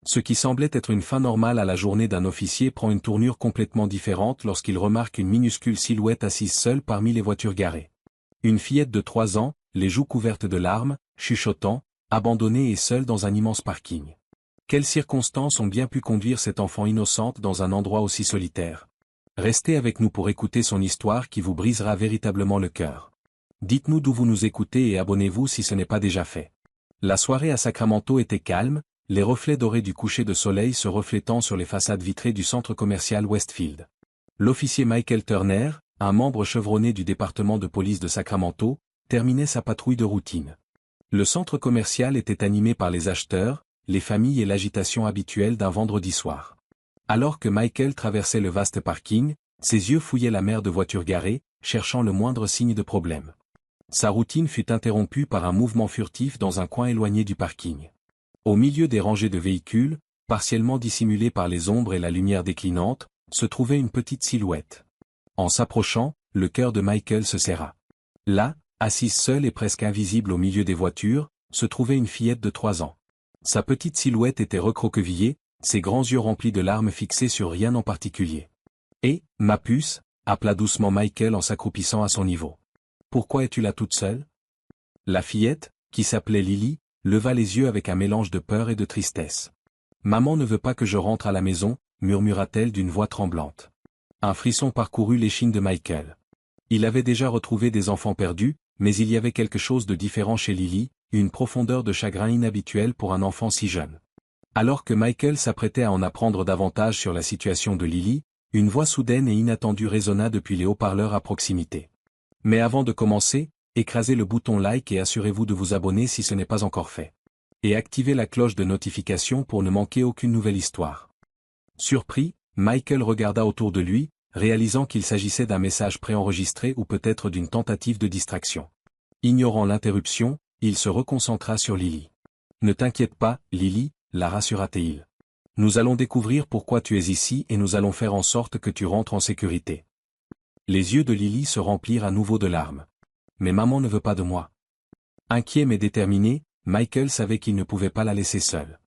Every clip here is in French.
Ce qui semblait être une fin normale à la journée d'un officier prend une tournure complètement différente lorsqu'il remarque une minuscule silhouette assise seule parmi les voitures garées. Une fillette de 3 ans, les joues couvertes de larmes, chuchotant, abandonnée et seule dans un immense parking. Quelles circonstances ont bien pu conduire cette enfant innocente dans un endroit aussi solitaire? Restez avec nous pour écouter son histoire qui vous brisera véritablement le cœur. Dites-nous d'où vous nous écoutez et abonnez-vous si ce n'est pas déjà fait. La soirée à Sacramento était calme, les reflets dorés du coucher de soleil se reflétant sur les façades vitrées du centre commercial Westfield. L'officier Michael Turner, un membre chevronné du département de police de Sacramento, terminait sa patrouille de routine. Le centre commercial était animé par les acheteurs, les familles et l'agitation habituelle d'un vendredi soir. Alors que Michael traversait le vaste parking, ses yeux fouillaient la mer de voitures garées, cherchant le moindre signe de problème. Sa routine fut interrompue par un mouvement furtif dans un coin éloigné du parking. Au milieu des rangées de véhicules, partiellement dissimulées par les ombres et la lumière déclinante, se trouvait une petite silhouette. En s'approchant, le cœur de Michael se serra. Là, assise seule et presque invisible au milieu des voitures, se trouvait une fillette de 3 ans. Sa petite silhouette était recroquevillée, ses grands yeux remplis de larmes fixés sur rien en particulier. « Et, ma puce » appela doucement Michael en s'accroupissant à son niveau. « Pourquoi es-tu là toute seule ?» La fillette, qui s'appelait Lily, leva les yeux avec un mélange de peur et de tristesse. « Maman ne veut pas que je rentre à la maison » murmura-t-elle d'une voix tremblante. Un frisson parcourut l'échine de Michael. Il avait déjà retrouvé des enfants perdus, mais il y avait quelque chose de différent chez Lily, une profondeur de chagrin inhabituelle pour un enfant si jeune. Alors que Michael s'apprêtait à en apprendre davantage sur la situation de Lily, une voix soudaine et inattendue résonna depuis les haut-parleurs à proximité. Mais avant de commencer, écrasez le bouton like et assurez-vous de vous abonner si ce n'est pas encore fait. Et activez la cloche de notification pour ne manquer aucune nouvelle histoire. Surpris, Michael regarda autour de lui, réalisant qu'il s'agissait d'un message préenregistré ou peut-être d'une tentative de distraction. Ignorant l'interruption, il se reconcentra sur Lily. « Ne t'inquiète pas, Lily » la rassura-t-il. « Nous allons découvrir pourquoi tu es ici et nous allons faire en sorte que tu rentres en sécurité. » Les yeux de Lily se remplirent à nouveau de larmes. « Mais maman ne veut pas de moi. » Inquiet mais déterminé, Michael savait qu'il ne pouvait pas la laisser seule.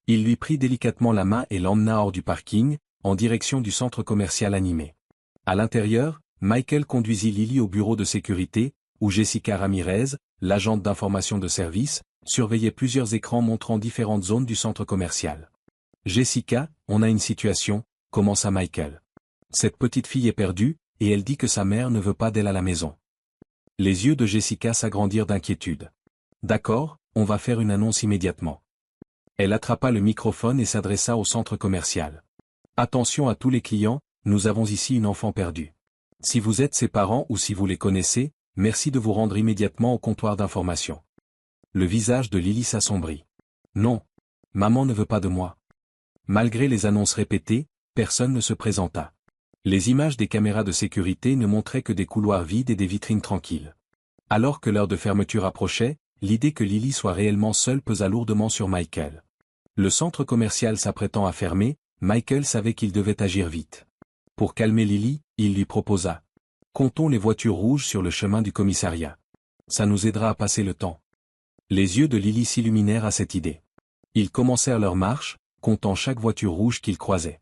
Il lui prit délicatement la main et l'emmena hors du parking, en direction du centre commercial animé. À l'intérieur, Michael conduisit Lily au bureau de sécurité, où Jessica Ramirez, l'agente d'information de service, surveillait plusieurs écrans montrant différentes zones du centre commercial. « Jessica, on a une situation » commença Michael. « Cette petite fille est perdue, et elle dit que sa mère ne veut pas d'elle à la maison. » Les yeux de Jessica s'agrandirent d'inquiétude. « D'accord, on va faire une annonce immédiatement. » Elle attrapa le microphone et s'adressa au centre commercial. « Attention à tous les clients, nous avons ici une enfant perdue. Si vous êtes ses parents ou si vous les connaissez, merci de vous rendre immédiatement au comptoir d'information. » Le visage de Lily s'assombrit. « Non. Maman ne veut pas de moi. » Malgré les annonces répétées, personne ne se présenta. Les images des caméras de sécurité ne montraient que des couloirs vides et des vitrines tranquilles. Alors que l'heure de fermeture approchait, l'idée que Lily soit réellement seule pesa lourdement sur Michael. Le centre commercial s'apprêtant à fermer, Michael savait qu'il devait agir vite. Pour calmer Lily, il lui proposa. « Comptons les voitures rouges sur le chemin du commissariat. Ça nous aidera à passer le temps. » Les yeux de Lily s'illuminèrent à cette idée. Ils commencèrent leur marche, comptant chaque voiture rouge qu'ils croisaient.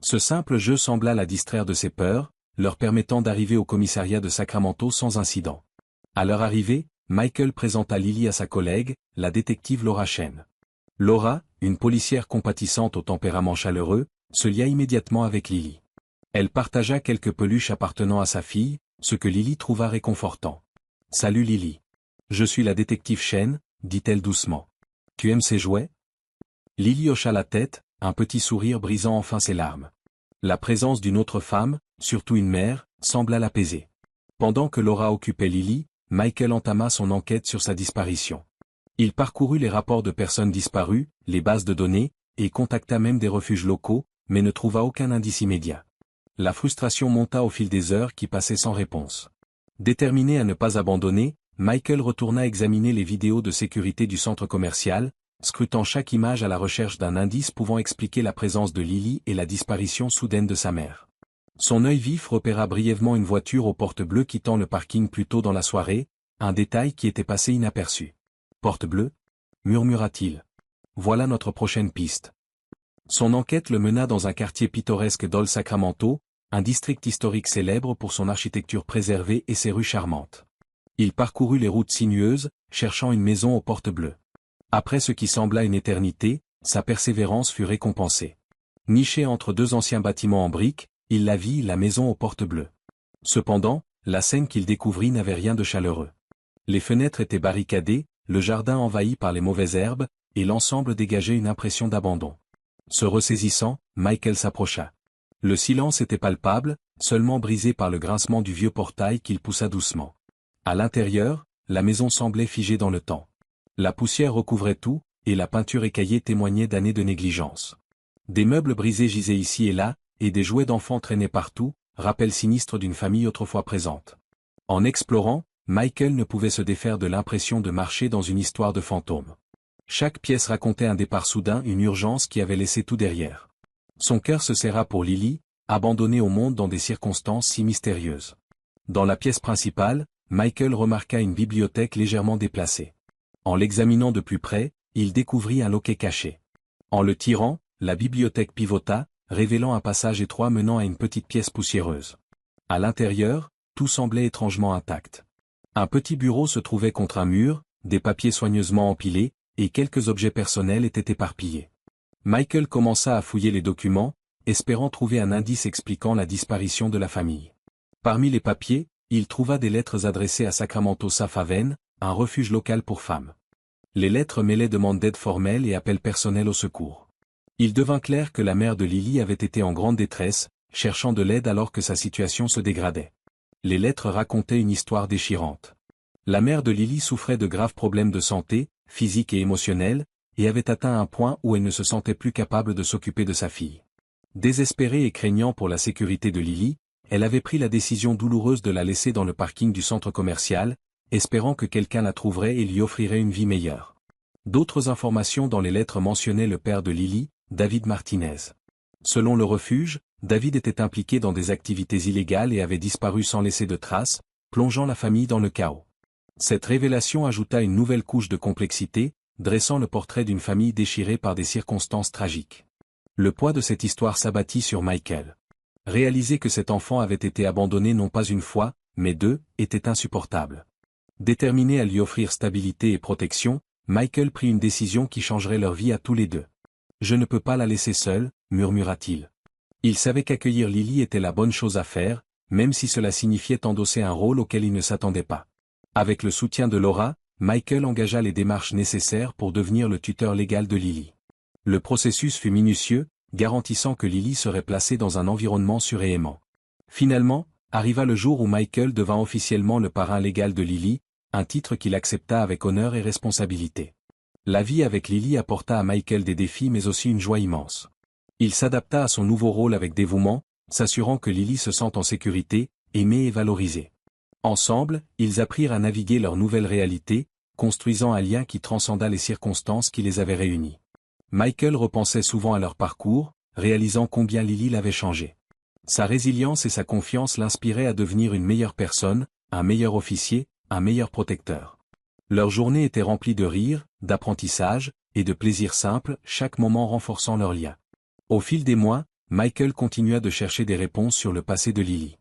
Ce simple jeu sembla la distraire de ses peurs, leur permettant d'arriver au commissariat de Sacramento sans incident. À leur arrivée, Michael présenta Lily à sa collègue, la détective Laura Chen. Laura, une policière compatissante au tempérament chaleureux, se lia immédiatement avec Lily. Elle partagea quelques peluches appartenant à sa fille, ce que Lily trouva réconfortant. « Salut Lily. Je suis la détective Chen, » dit-elle doucement. « Tu aimes ces jouets ?» Lily hocha la tête, un petit sourire brisant enfin ses larmes. La présence d'une autre femme, surtout une mère, sembla l'apaiser. Pendant que Laura occupait Lily, Michael entama son enquête sur sa disparition. Il parcourut les rapports de personnes disparues, les bases de données, et contacta même des refuges locaux, mais ne trouva aucun indice immédiat. La frustration monta au fil des heures qui passaient sans réponse. Déterminé à ne pas abandonner, Michael retourna examiner les vidéos de sécurité du centre commercial, scrutant chaque image à la recherche d'un indice pouvant expliquer la présence de Lily et la disparition soudaine de sa mère. Son œil vif repéra brièvement une voiture aux portes bleues quittant le parking plus tôt dans la soirée, un détail qui était passé inaperçu. « Porte bleue » murmura-t-il. « Voilà notre prochaine piste. » Son enquête le mena dans un quartier pittoresque d'Old Sacramento, un district historique célèbre pour son architecture préservée et ses rues charmantes. Il parcourut les routes sinueuses, cherchant une maison aux portes bleues. Après ce qui sembla une éternité, sa persévérance fut récompensée. Niché entre deux anciens bâtiments en briques, il la vit, la maison aux portes bleues. Cependant, la scène qu'il découvrit n'avait rien de chaleureux. Les fenêtres étaient barricadées, le jardin envahi par les mauvaises herbes, et l'ensemble dégageait une impression d'abandon. Se ressaisissant, Michael s'approcha. Le silence était palpable, seulement brisé par le grincement du vieux portail qu'il poussa doucement. À l'intérieur, la maison semblait figée dans le temps. La poussière recouvrait tout, et la peinture écaillée témoignait d'années de négligence. Des meubles brisés gisaient ici et là, et des jouets d'enfants traînaient partout, rappel sinistre d'une famille autrefois présente. En explorant, Michael ne pouvait se défaire de l'impression de marcher dans une histoire de fantôme. Chaque pièce racontait un départ soudain, une urgence qui avait laissé tout derrière. Son cœur se serra pour Lily, abandonnée au monde dans des circonstances si mystérieuses. Dans la pièce principale, Michael remarqua une bibliothèque légèrement déplacée. En l'examinant de plus près, il découvrit un loquet caché. En le tirant, la bibliothèque pivota, révélant un passage étroit menant à une petite pièce poussiéreuse. À l'intérieur, tout semblait étrangement intact. Un petit bureau se trouvait contre un mur, des papiers soigneusement empilés, et quelques objets personnels étaient éparpillés. Michael commença à fouiller les documents, espérant trouver un indice expliquant la disparition de la famille. Parmi les papiers, il trouva des lettres adressées à Sacramento Safe Haven, un refuge local pour femmes. Les lettres mêlaient demandes d'aide formelles et appels personnels au secours. Il devint clair que la mère de Lily avait été en grande détresse, cherchant de l'aide alors que sa situation se dégradait. Les lettres racontaient une histoire déchirante. La mère de Lily souffrait de graves problèmes de santé, physiques et émotionnels, et avait atteint un point où elle ne se sentait plus capable de s'occuper de sa fille. Désespérée et craignant pour la sécurité de Lily, elle avait pris la décision douloureuse de la laisser dans le parking du centre commercial, espérant que quelqu'un la trouverait et lui offrirait une vie meilleure. D'autres informations dans les lettres mentionnaient le père de Lily, David Martinez. Selon le refuge, David était impliqué dans des activités illégales et avait disparu sans laisser de traces, plongeant la famille dans le chaos. Cette révélation ajouta une nouvelle couche de complexité, dressant le portrait d'une famille déchirée par des circonstances tragiques. Le poids de cette histoire s'abattit sur Michael. Réaliser que cet enfant avait été abandonné non pas une fois, mais deux, était insupportable. Déterminé à lui offrir stabilité et protection, Michael prit une décision qui changerait leur vie à tous les deux. « Je ne peux pas la laisser seule », murmura-t-il. Il savait qu'accueillir Lily était la bonne chose à faire, même si cela signifiait endosser un rôle auquel il ne s'attendait pas. Avec le soutien de Laura, Michael engagea les démarches nécessaires pour devenir le tuteur légal de Lily. Le processus fut minutieux, garantissant que Lily serait placée dans un environnement sûr et aimant. Finalement, arriva le jour où Michael devint officiellement le parrain légal de Lily, un titre qu'il accepta avec honneur et responsabilité. La vie avec Lily apporta à Michael des défis mais aussi une joie immense. Il s'adapta à son nouveau rôle avec dévouement, s'assurant que Lily se sente en sécurité, aimée et valorisée. Ensemble, ils apprirent à naviguer leur nouvelle réalité, construisant un lien qui transcenda les circonstances qui les avaient réunis. Michael repensait souvent à leur parcours, réalisant combien Lily l'avait changé. Sa résilience et sa confiance l'inspiraient à devenir une meilleure personne, un meilleur officier, un meilleur protecteur. Leur journée était remplie de rires, d'apprentissage, et de plaisirs simples, chaque moment renforçant leur lien. Au fil des mois, Michael continua de chercher des réponses sur le passé de Lily.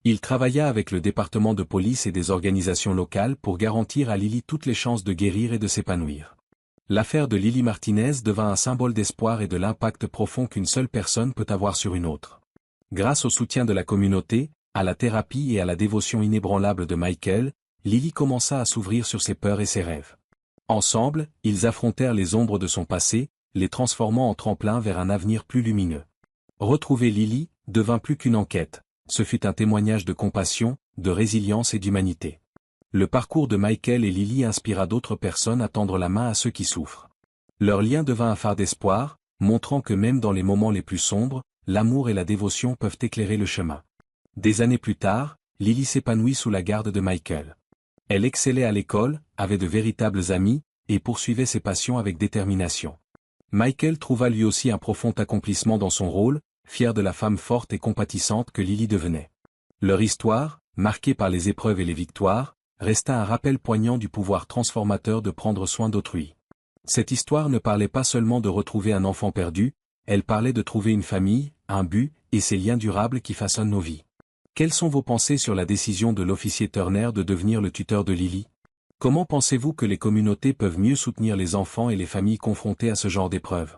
Il travailla avec le département de police et des organisations locales pour garantir à Lily toutes les chances de guérir et de s'épanouir. L'affaire de Lily Martinez devint un symbole d'espoir et de l'impact profond qu'une seule personne peut avoir sur une autre. Grâce au soutien de la communauté, à la thérapie et à la dévotion inébranlable de Michael, Lily commença à s'ouvrir sur ses peurs et ses rêves. Ensemble, ils affrontèrent les ombres de son passé, les transformant en tremplin vers un avenir plus lumineux. Retrouver Lily devint plus qu'une enquête, ce fut un témoignage de compassion, de résilience et d'humanité. Le parcours de Michael et Lily inspira d'autres personnes à tendre la main à ceux qui souffrent. Leur lien devint un phare d'espoir, montrant que même dans les moments les plus sombres, l'amour et la dévotion peuvent éclairer le chemin. Des années plus tard, Lily s'épanouit sous la garde de Michael. Elle excellait à l'école, avait de véritables amis, et poursuivait ses passions avec détermination. Michael trouva lui aussi un profond accomplissement dans son rôle, fier de la femme forte et compatissante que Lily devenait. Leur histoire, marquée par les épreuves et les victoires, resta un rappel poignant du pouvoir transformateur de prendre soin d'autrui. Cette histoire ne parlait pas seulement de retrouver un enfant perdu, Elle parlait de trouver une famille, un but, et ces liens durables qui façonnent nos vies. Quelles sont vos pensées sur la décision de l'officier Turner de devenir le tuteur de Lily? Comment pensez-vous que les communautés peuvent mieux soutenir les enfants et les familles confrontées à ce genre d'épreuves?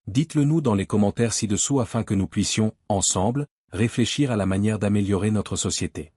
Dites-le nous dans les commentaires ci-dessous afin que nous puissions, ensemble, réfléchir à la manière d'améliorer notre société.